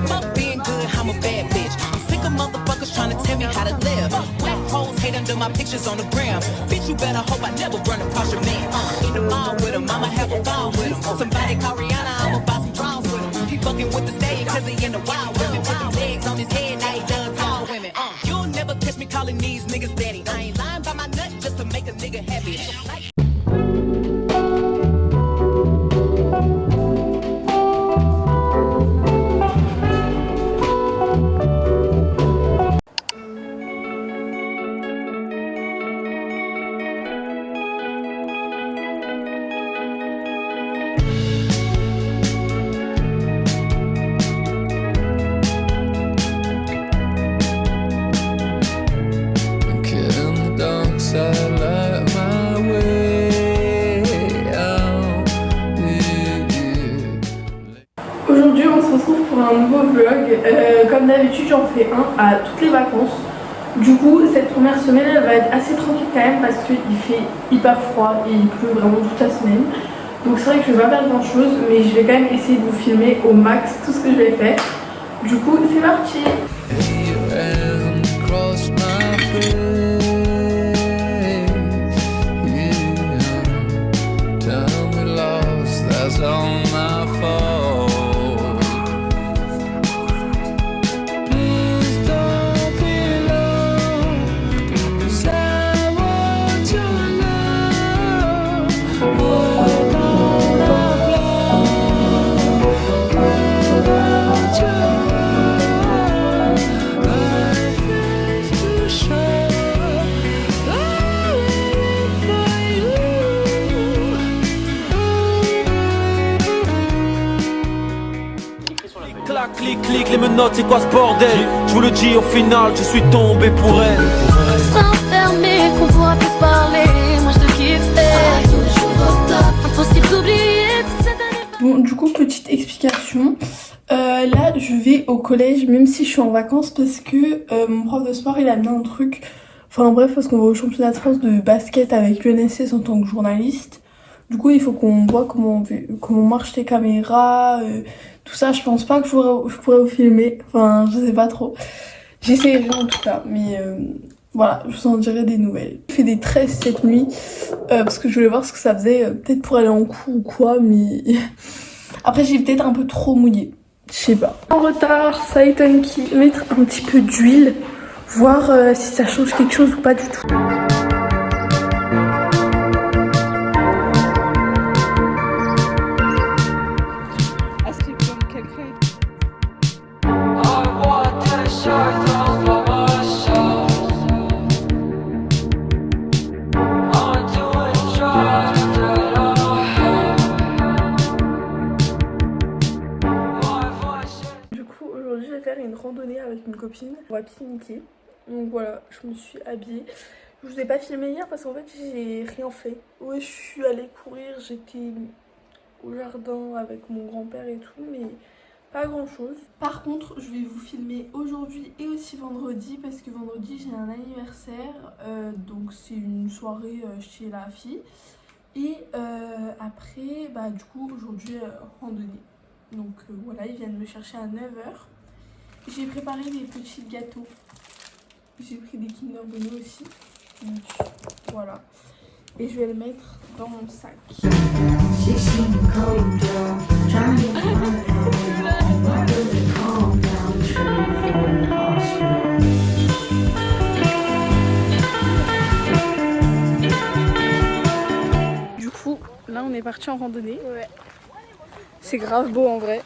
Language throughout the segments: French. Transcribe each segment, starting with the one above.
Fuck being good, I'm a bad bitch. I'm sick of motherfuckers trying to tell me how to live. Black hoes hate under my pictures on the gram. Bitch, you better hope I never run across your man. In the mall with him, I'ma have a ball with him. Somebody call Rihanna, I'ma buy some draws with him. He fucking with the stage cause he in the wild women. With them legs on his head, now he done tall women. You'll never catch me calling these niggas daddy. I ain't lying by my nut just to make a nigga happy. Aujourd'hui on se retrouve pour un nouveau vlog, comme d'habitude j'en fais un à toutes les vacances. Du coup cette première semaine elle va être assez tranquille quand même parce qu'il fait hyper froid et il pleut vraiment toute la semaine. Donc c'est vrai que je vais pas faire grand chose mais je vais quand même essayer de vous filmer au max tout ce que je vais faire. Du coup c'est parti. Clac, clic, clic, les menottes, c'est quoi ce bordel? Je vous le dis, au final, je suis tombé pour elle. S'enfermer, qu'on pourra plus parler. Moi je te kiffais. Impossible d'oublier toute cette année. Bon du coup petite explication. Là je vais au collège même si je suis en vacances parce que mon prof de sport il a mis un truc. Enfin bref parce qu'on va au championnat de France de basket avec l'UNSS en tant que journaliste. Du coup il faut qu'on voit comment marchent les caméras, tout ça. Je pense pas que je pourrais vous filmer, enfin je sais pas trop. J'essaierai en tout cas, mais voilà, je vous en dirai des nouvelles. J'ai fait des tresses cette nuit parce que je voulais voir ce que ça faisait, peut-être pour aller en cours ou quoi, mais après j'ai peut-être un peu trop mouillé, je sais pas. En retard, ça étonne qui mettre un petit peu d'huile, voir si ça change quelque chose ou pas du tout. Une randonnée avec une copine, on va pique-niquer. Donc voilà, je me suis habillée. Je vous ai pas filmé hier parce qu'en fait j'ai rien fait. Ouais, je suis allée courir, j'étais au jardin avec mon grand-père et tout, mais pas grand chose. Par contre, je vais vous filmer aujourd'hui et aussi vendredi parce que vendredi j'ai un anniversaire, donc c'est une soirée chez la fille. Et après, bah du coup aujourd'hui randonnée. Donc voilà, ils viennent me chercher à 9h. J'ai préparé des petits gâteaux. J'ai pris des Kinder Bueno aussi. Donc voilà. Et je vais le mettre dans mon sac. Du coup, là on est parti en randonnée. Ouais. C'est grave beau en vrai.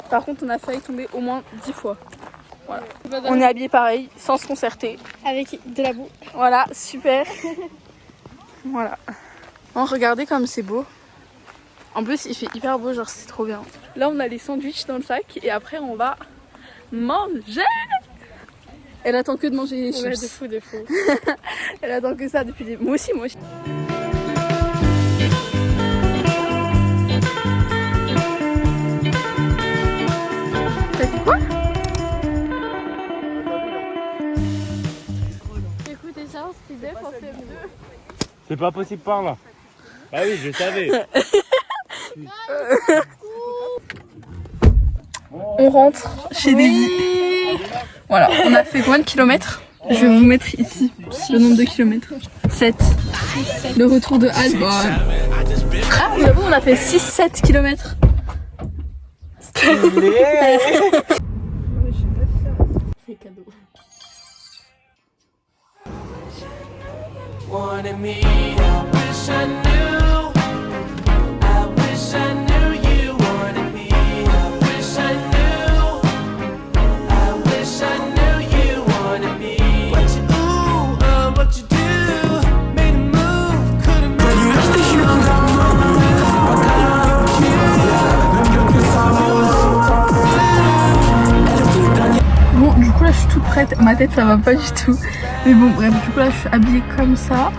Par contre, on a failli tomber au moins 10 fois. Voilà. On est habillés pareil, sans se concerter. Avec de la boue. Voilà, super. Voilà. Oh, regardez comme c'est beau. En plus, il fait hyper beau, genre c'est trop bien. Là, on a les sandwichs dans le sac et après, on va manger. Elle attend que de manger les chips. Ouais, de fou, de fou. Elle attend que ça depuis des... Moi aussi, moi aussi. Quoi? Écoutez ça, c'était def en CM2. C'est pas possible par là. Ah oui, je savais. Oh, On rentre chez Davy. Voilà, on a fait combien de kilomètres? Je vais vous mettre ici le nombre de kilomètres. 7. Le retour de Halle. Ah, j'avoue, on a fait 6-7 kilomètres. C'est cadeau. Wanted me, I wish I knew. I wish I knew you wanted me. I wish I knew. I wish I knew you wanted me. What you do, what you do, made a move, could've made Bon, du coup là je suis toute prête, ma tête ça va pas du tout. Mais bon bref, du coup là je suis habillée comme ça.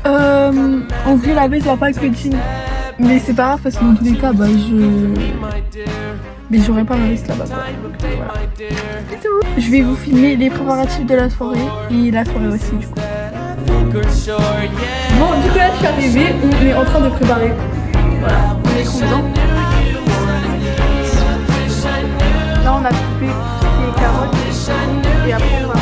En vrai la baisse va pas avec le jean. Mais c'est pas grave parce que dans tous les cas mais j'aurais pas ma veste là-bas quoi. Voilà. C'est tout. Je vais vous filmer les préparatifs de la soirée et la soirée aussi du coup. Bon du coup là je suis arrivée, on est en train de préparer. Voilà, on est content. Là on a coupé les carottes et après on va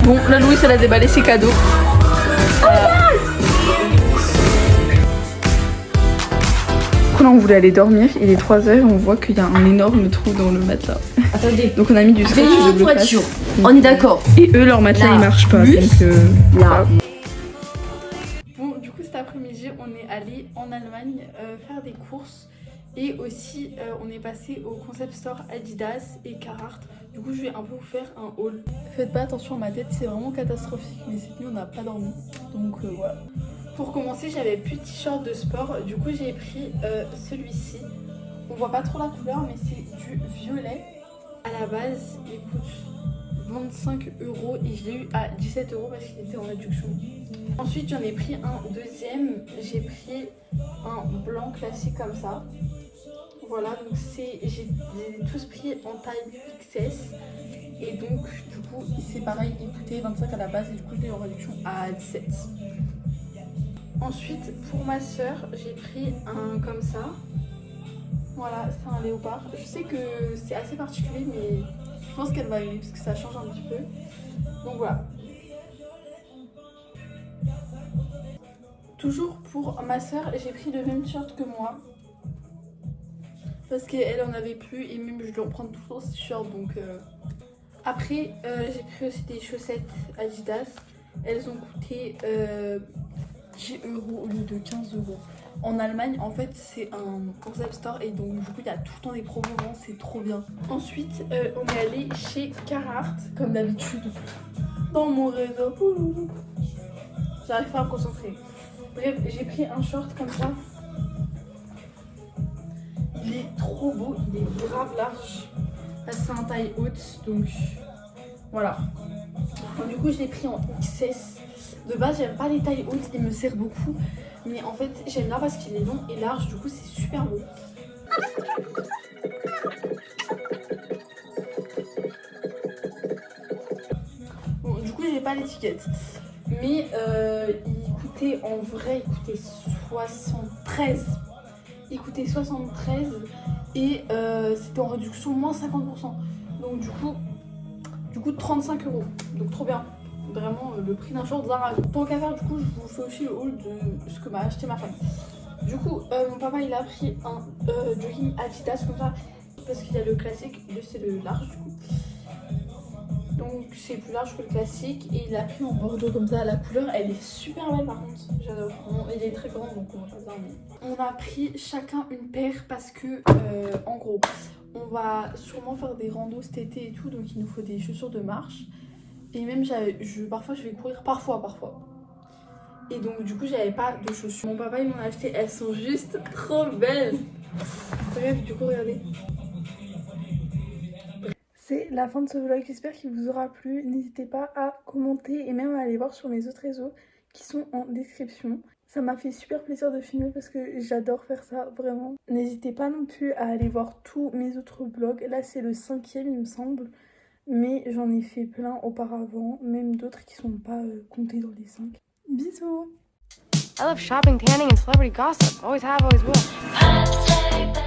Bon, là Louis elle a déballé ses cadeaux. Là on voulait aller dormir, il est 3h et on voit qu'il y a un énorme trou dans le matelas. Attendez. Donc on a mis du scotch de blocage. On est d'accord. Et eux leur matelas Là. il marche pas. Plus. Donc, Là. Bon du coup cet après-midi on est allé en Allemagne faire des courses. Et aussi on est passé au concept store Adidas et Carhartt. Du coup je vais un peu vous faire un haul. Faites pas attention à ma tête, c'est vraiment catastrophique. Mais cette nuit on n'a pas dormi. Donc voilà. Pour commencer j'avais plus de t-shirt de sport. Du coup j'ai pris celui-ci. On voit pas trop la couleur mais c'est du violet. À la base il coûte 25 € et je l'ai eu à 17 € parce qu'il était en réduction. Ensuite j'en ai pris un deuxième. J'ai pris un blanc classique comme ça. Voilà, donc j'ai tous pris en taille XS. Et donc du coup c'est pareil, il coûtait 25 à la base et du coup je l'ai en réduction à 17. Ensuite pour ma soeur j'ai pris un comme ça. Voilà, c'est un léopard. Je sais que c'est assez particulier mais je pense qu'elle va aimer parce que ça change un petit peu. Donc voilà. Toujours pour ma soeur, j'ai pris le même t-shirt que moi. Parce qu'elle en avait plus et même je dois prendre tout le temps ce t-shirt donc... Après, j'ai pris aussi des chaussettes Adidas. Elles ont coûté 10 € au lieu de 15 €. En Allemagne, en fait, c'est un concept store et donc du coup, il y a tout le temps des promos, c'est trop bien. Ensuite, on est allé chez Carhartt, comme d'habitude, dans mon réseau. J'arrive pas à me concentrer. Bref, j'ai pris un short comme ça. Il est trop beau, il est grave large. C'est un taille haute, donc voilà. Donc, du coup, je l'ai pris en XS. De base, j'aime pas les tailles hautes, il me sert beaucoup. Mais en fait, j'aime bien parce qu'il est long et large, du coup, c'est super beau. Bon, du coup, j'ai pas l'étiquette. Mais il coûtait en vrai, il coûtait 73. Il coûtait 73 et c'était en réduction moins 50%. Donc du coup 35 €. Donc trop bien. Vraiment le prix d'un short Zara. Tant qu'à faire, du coup, je vous fais aussi le haul de ce que m'a acheté ma femme. Du coup, mon papa il a pris un jogging Adidas comme ça. Parce qu'il y a le classique, lui c'est le large du coup. Donc c'est plus large que le classique et il l'a pris en bordeaux comme ça. La couleur elle est super belle par contre, j'adore. Il est très grand donc on va pas dire mais... On a pris chacun une paire parce que en gros on va sûrement faire des randos cet été et tout, donc il nous faut des chaussures de marche. Et même parfois je vais courir, parfois. Et donc du coup j'avais pas de chaussures. Mon papa il m'en a acheté, elles sont juste trop belles. Bref, du coup regardez. C'est la fin de ce vlog, j'espère qu'il vous aura plu. N'hésitez pas à commenter et même à aller voir sur mes autres réseaux qui sont en description. Ça m'a fait super plaisir de filmer parce que j'adore faire ça, vraiment. N'hésitez pas non plus à aller voir tous mes autres vlogs. Là c'est le 5e il me semble. Mais j'en ai fait plein auparavant, même d'autres qui sont pas comptés dans les 5. Bisous! I love shopping, tanning, and celebrity gossip. Always have, always will.